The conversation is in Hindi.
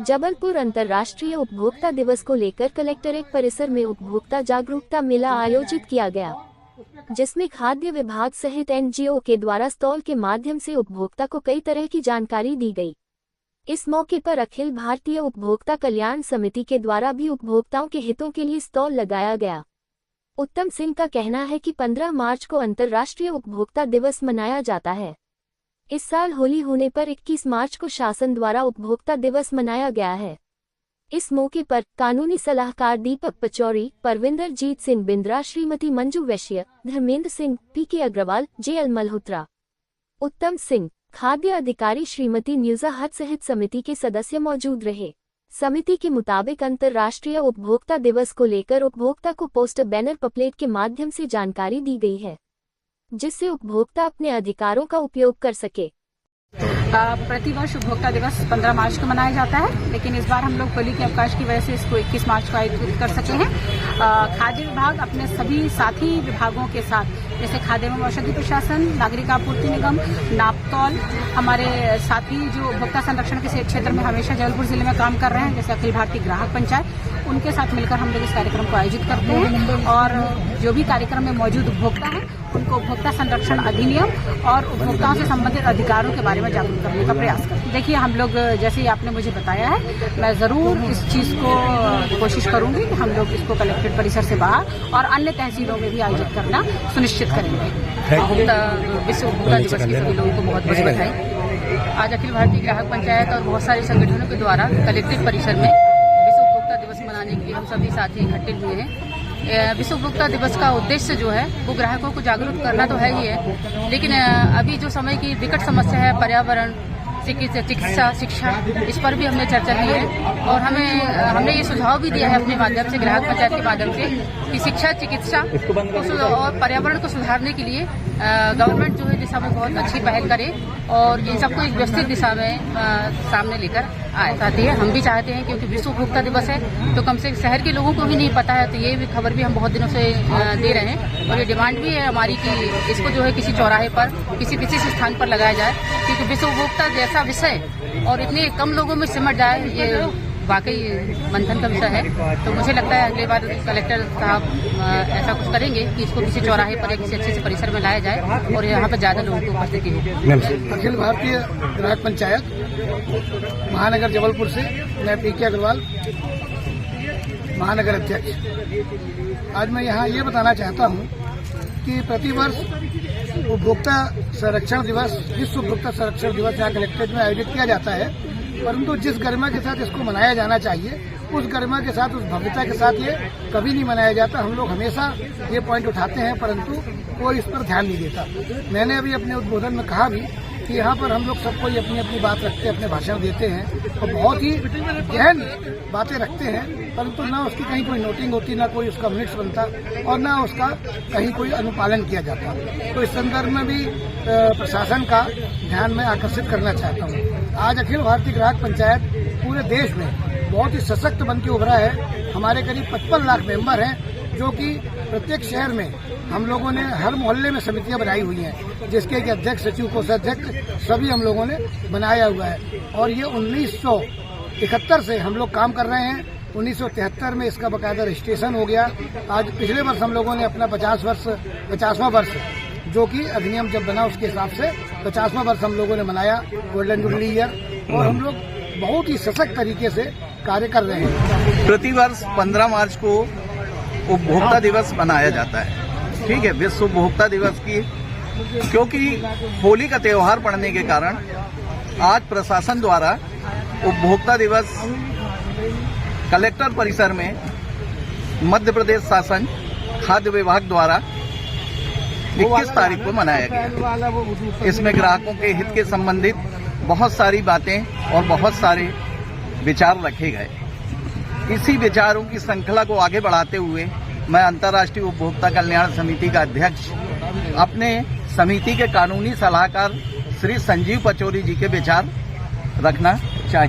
जबलपुर अंतर्राष्ट्रीय उपभोक्ता दिवस को लेकर कलेक्ट्रेट परिसर में उपभोक्ता जागरूकता मेला आयोजित किया गया, जिसमें खाद्य विभाग सहित एनजीओ के द्वारा स्टॉल के माध्यम से उपभोक्ता को कई तरह की जानकारी दी गई। इस मौके पर अखिल भारतीय उपभोक्ता कल्याण समिति के द्वारा भी उपभोक्ताओं के हितों के लिए स्टॉल लगाया गया। उत्तम सिंह का कहना है कि 15 मार्च को अंतर्राष्ट्रीय उपभोक्ता दिवस मनाया जाता है। इस साल होली होने पर 21 मार्च को शासन द्वारा उपभोक्ता दिवस मनाया गया है। इस मौके पर कानूनी सलाहकार दीपक पचौरी, परविंदर जीत सिंह बिंद्रा, श्रीमती मंजू वैश्य, धर्मेंद्र सिंह, पीके अग्रवाल, जेएल मल्होत्रा, उत्तम सिंह, खाद्य अधिकारी श्रीमती न्यूजा हट सहित समिति के सदस्य मौजूद रहे। समिति के मुताबिक अंतर्राष्ट्रीय उपभोक्ता दिवस को लेकर उपभोक्ता को पोस्टर, बैनर, पम्पलेट के माध्यम से जानकारी दी गई है, जिससे उपभोक्ता अपने अधिकारों का उपयोग कर सके। प्रतिवर्ष उपभोक्ता दिवस 15 मार्च को मनाया जाता है, लेकिन इस बार हम लोग होली के अवकाश की वजह से इसको 21 मार्च को आयोजित कर सके हैं। खाद्य विभाग अपने सभी साथी विभागों के साथ, जैसे खाद्य एवं औषधि प्रशासन, नागरिक आपूर्ति निगम, नापतौल, हमारे साथी जो उपभोक्ता संरक्षण के क्षेत्र में हमेशा जबलपुर जिले में काम कर रहे हैं, जैसे अखिल भारतीय ग्राहक पंचायत, उनके साथ मिलकर हम लोग इस कार्यक्रम को आयोजित करते हैं। और जो भी कार्यक्रम में मौजूद उपभोक्ता हैं, उनको उपभोक्ता संरक्षण अधिनियम और उपभोक्ताओं से संबंधित अधिकारों के बारे में जागरूक करने का प्रयास करते हैं। देखिए, हम लोग जैसे ही आपने मुझे बताया है, मैं जरूर इस चीज को कोशिश करूंगी कि हम लोग इसको कलेक्ट्रेट परिसर से बाहर और अन्य तहसीलों में भी आयोजित करना सुनिश्चित करेंगे। विश्व उपभोक्ता दिवस की सभी लोगों को बहुत बहुत बधाई। आज अखिल भारतीय ग्राहक पंचायत और बहुत सारे संगठनों के द्वारा कलेक्ट्रेट परिसर में विश्व उपभोक्ता दिवस मनाने के लिए हम सभी साथी इकट्ठे हुए हैं। विश्व उपभोक्ता दिवस का उद्देश्य जो है वो ग्राहकों को जागरूक करना तो है ही है, लेकिन अभी जो समय की विकट समस्या है, पर्यावरण, चिकित्सा, शिक्षा, इस पर भी हमने चर्चा की है। और हमने ये सुझाव भी दिया है अपने माध्यम से, ग्राहक पंचायत के माध्यम से, कि शिक्षा, चिकित्सा और पर्यावरण को सुधारने के लिए गवर्नमेंट जो है दिशा में बहुत अच्छी पहल करे और इन सबको एक व्यवस्थित दिशा में सामने लेकर आए। साथ ही हम भी चाहते हैं, क्योंकि विश्व उपभोक्ता दिवस है तो कम से कम शहर के लोगों को भी नहीं पता है, तो ये भी खबर भी हम बहुत दिनों से दे रहे हैं। और ये डिमांड भी है हमारी कि इसको जो है किसी चौराहे पर, किसी विशेष स्थान पर लगाया जाए, क्योंकि विश्व उपभोक्ता जैसा विषय और इतने कम लोगों में सिमट जाए, ये वाकई मंथन का विषय है। तो मुझे लगता है अगली बार कलेक्टर साहब ऐसा कुछ करेंगे कि इसको किसी चौराहे पर या किसी अच्छे से परिसर में लाया जाए और यहाँ पर ज्यादा लोगों की उपस्थिति हो। अखिल भारतीय ग्राहक पंचायत महानगर जबलपुर से मैं पीके अग्रवाल, महानगर अध्यक्ष। आज मैं यहाँ ये बताना चाहता हूँ कि प्रतिवर्ष उपभोक्ता संरक्षण दिवस, विश्व उपभोक्ता संरक्षण दिवस यहाँ कलेक्ट्रेट में आयोजित किया जाता है, परंतु जिस गरिमा के साथ इसको मनाया जाना चाहिए, उस गरिमा के साथ, उस भव्यता के साथ ये कभी नहीं मनाया जाता। हम लोग हमेशा ये पॉइंट उठाते हैं, परंतु कोई इस पर ध्यान नहीं देता। मैंने अभी अपने उद्बोधन में कहा भी कि यहाँ पर हम लोग सबको अपनी अपनी बात रखते हैं, अपने भाषण देते हैं और बहुत ही गहन बातें रखते हैं, परंतु ना उसकी कहीं कोई नोटिंग होती, ना कोई उसका मिनट्स बनता और ना उसका कहीं कोई अनुपालन किया जाता। तो इस संदर्भ में भी प्रशासन का ध्यान में आकर्षित करना चाहता हूँ। आज अखिल भारतीय ग्राहक पंचायत पूरे देश में बहुत ही सशक्त बन के उभरा है। हमारे करीब 55 लाख मेंबर हैं, जो कि प्रत्येक शहर में हम लोगों ने हर मोहल्ले में समितियां बनाई हुई हैं, जिसके कि अध्यक्ष, सचिव, कोषाध्यक्ष सभी हम लोगों ने बनाया हुआ है। और ये 1971 से हम लोग काम कर रहे हैं। 1973 में इसका बाकायदा रजिस्ट्रेशन हो गया। आज पिछले वर्ष हम लोगों ने अपना 50वां वर्ष, जो कि अधिनियम जब बना उसके हिसाब से 50वां वर्ष हम लोगों ने मनाया, गोल्डन जुबली ईयर। और हम लोग बहुत ही सशक्त तरीके से कार्य कर रहे हैं। प्रतिवर्ष 15 मार्च को उपभोक्ता दिवस मनाया जाता है, ठीक है, विश्व उपभोक्ता दिवस की, क्योंकि होली का त्योहार पड़ने के कारण आज प्रशासन द्वारा उपभोक्ता दिवस कलेक्टर परिसर में मध्य प्रदेश शासन खाद्य विभाग द्वारा 21 तारीख को मनाया गया। इसमें ग्राहकों के हित के संबंधित बहुत सारी बातें और बहुत सारे विचार रखे गए। इसी विचारों की श्रृंखला को आगे बढ़ाते हुए मैं अंतर्राष्ट्रीय उपभोक्ता कल्याण समिति का अध्यक्ष अपने समिति के कानूनी सलाहकार श्री संजीव पचौरी जी के विचार रखना चाहिए।